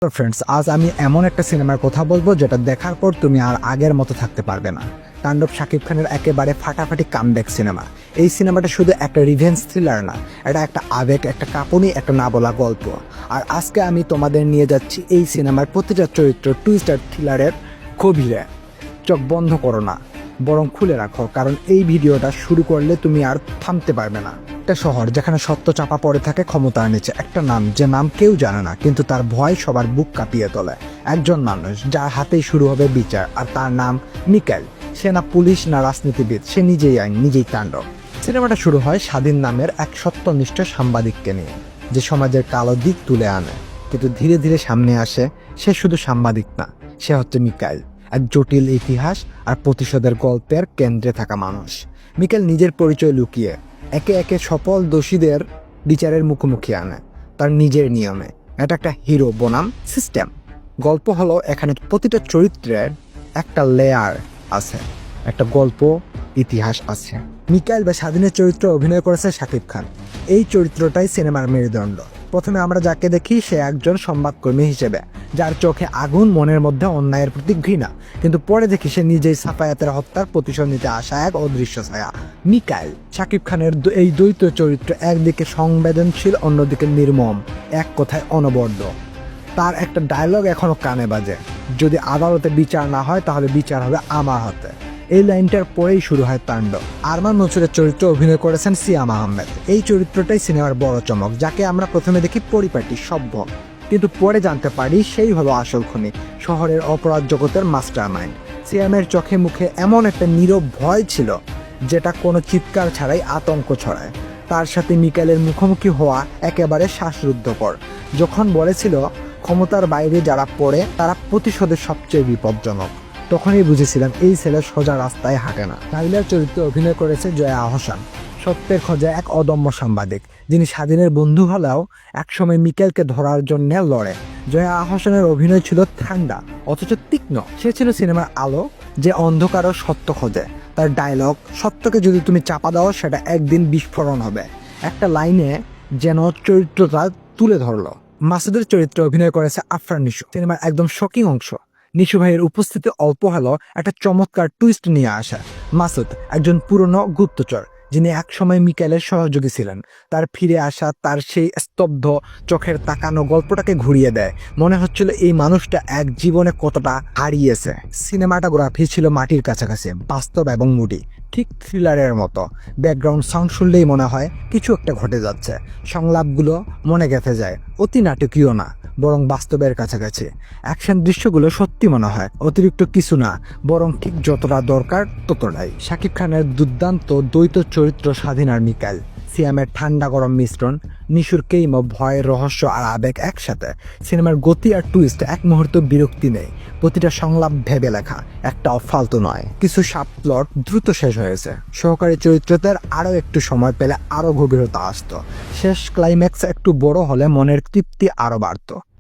তো ফ্রেন্ডস, আজ আমি এমন একটা সিনেমার কথা বলবো যেটা দেখার পর তুমি আর আগের মতো থাকতে পারবে না। তাণ্ডব শাকিব খানের একেবারে ফাটাফাটি কামব্যাক সিনেমা। এই সিনেমাটা শুধু একটা রিভেঞ্জ থ্রিলার না, এটা একটা আবেগ, একটা কাঁপুনি, একটা না বলা গল্প। আর আজকে আমি তোমাদের নিয়ে যাচ্ছি এই সিনেমার প্রতিটা চরিত্র টুইস্ট আর থ্রিলারের গভীরে। চোখ বন্ধ করো না, বরং খুলে রাখো, কারণ এই ভিডিওটা শুরু করলে তুমি আর থামতে পারবে না। একটা শহর যেখানে সত্য চাপা পড়ে থাকে ক্ষমতার নিচে, একটা নাম যে নাম কেউ জানে না, কিন্তু তার ভয় সবার বুক কাঁপিয়ে তোলে। একজন মানুষ যার হাতেই শুরু হবে বিচার, আর তার নাম মিকেল। সে না পুলিশ না রাজনীতিবিদ, সে নিজেই আইন, নিজেই তাণ্ডব। সিনেমাটা শুরু হয় স্বাধীন নামের এক সত্যনিষ্ঠ সাংবাদিককে নিয়ে, যে সমাজের কালো দিক তুলে আনে। কিন্তু ধীরে ধীরে সামনে আসে সে শুধু সাংবাদিক না, সে হচ্ছে মিকাইল, এক জটিল ইতিহাস আর প্রতিশোধের গল্পের কেন্দ্রে থাকা মানুষ। মিকেল নিজের পরিচয় লুকিয়ে একে একে সফল দোষীদের বিচারের মুখোমুখি আনে তার নিজের নিয়মে। এটা একটা হিরো বনাম সিস্টেম গল্প হলো। এখানে প্রতিটা চরিত্রের একটা লেয়ার আছে, একটা গল্প, ইতিহাস আছে। মিকাইল বা স্বাধীনের চরিত্র অভিনয় করেছে শাকিব খান। এই চরিত্রটাই সিনেমার মেরুদণ্ড। প্রথমে আমরা যাকে দেখি সে একজন সংবাদকর্মী হিসেবে, যার চোখে আগুন, মনের মধ্যে অন্যায়ের প্রতি ঘৃণা। কিন্তু পরে দেখি সে নিজেই সাফায়াতের হত্যার প্রতিশোধ নিতে আসা এক অদৃশ্য ছায়া। মিকাইল শাকিব খানের এই দ্বৈত চরিত্র, একদিকে সংবেদনশীল, অন্যদিকে নির্মম, এক কথায় অনবদ্য। তার একটা ডায়লগ এখনো কানে বাজে, যদি আদালতে বিচার না হয় তাহলে বিচার হবে আমার হাতে। এই লাইনটার পরেই শুরু হয় তাণ্ডব। আরমান নছুরের চরিত্র অভিনয় করেছেন সিয়াম আহমেদ। এই চরিত্রটাই সিনেমার বড় চমক, যাকে আমরা প্রথমে দেখি পরিপাটি, সভ্য, কিন্তু পরে জানতে পারি সেই হলো আসল খুনি, শহরের অপরাধ জগতের মাস্টার মাইন্ড। সিয়ামের চোখে মুখে এমন একটা নীরব ভয় ছিল, যেটা কোনো চিৎকার ছাড়াই আতঙ্ক ছড়ায়। তার সাথে মিকাইলের মুখোমুখি হওয়া একেবারে শ্বাসরুদ্ধকর। যখন বলেছিল ক্ষমতার বাইরে যারা পড়ে তারা প্রতিশোধের সবচেয়ে বিপজ্জনক, তখনই বুঝেছিলাম এই ছেলে সোজা রাস্তায় হাঁটে না। নাইলার চরিত্রে অভিনয় করেছে জয়া আহসান, সত্যের খোঁজে এক অদম্য সাংবাদিক, যিনি স্বাধীনের বন্ধু হলেও একসময় মিকেলকে ধরার জন্য লড়ে। জয়া আহসানের অভিনয় ছিল ঠান্ডা অথচ তীক্ষ্ণ। সে ছিল সিনেমার আলো, যে অন্ধকার ও সত্য খোঁজে। তার ডায়লগ, সত্যকে যদি তুমি চাপা দাও সেটা একদিন বিস্ফোরণ হবে, একটা লাইনে যেন চরিত্রটা তুলে ধরলো। মাসুদের চরিত্রে অভিনয় করেছে আফরান নিশু, সিনেমার একদম শকিং অংশ। নিশু ভাইয়ের উপস্থিতি অল্প হলেও একটা চমৎকার টুইস্ট নিয়ে আসা। মাসুদ একজন পুরনো গুপ্তচর, যিনি একসময় মিকাইলের সহযোগী ছিলেন। তার ফিরে আসা, তার সেই স্তব্ধ চোখের তাকানো গল্পটাকে ঘুরিয়ে দেয়। মনে হচ্ছিল এই মানুষটা এক জীবনে কতটা হারিয়েছে। সিনেমাটোগ্রাফি ছিল মাটির কাছাকাছি, বাস্তব এবং মুডি, ঠিক থ্রিলারের মতো। ব্যাকগ্রাউন্ড সাউন্ড শুনলেই মনে হয় কিছু একটা ঘটে যাচ্ছে। সংলাপগুলো মনে গেঁথে যায়, অতি নাটকীয় না, বরং বাস্তবের কাছাকাছি। অ্যাকশন দৃশ্যগুলো সত্যি মনে হয় অতিরিক্ত কিছু না, বরং ঠিক যতটা দরকার ততটাই। শাকিব খানের দুর্দান্ত দ্বৈত চরিত্র স্বাধীন আর মিকাইল, সিয়ামের ঠান্ডা গরম মিশ্রণ, নিশুর কেইমো, ভয়, রহস্য আর আবেগ একসাথে। সিনেমার গতি আর টুইস্ট এক মুহূর্ত বিরক্তি নেই। প্রতিটা সংলাপ ভেবে লেখা, একটাও ফালতু নয়। কিছু সাব প্লট দ্রুত শেষ হয়েছে, সহকারী চরিত্রদের আরও একটু সময় পেলে আরও গভীরতা আসতো। শেষ ক্লাইম্যাক্স একটু বড় হলে মনের তৃপ্তি আরও বাড়ত।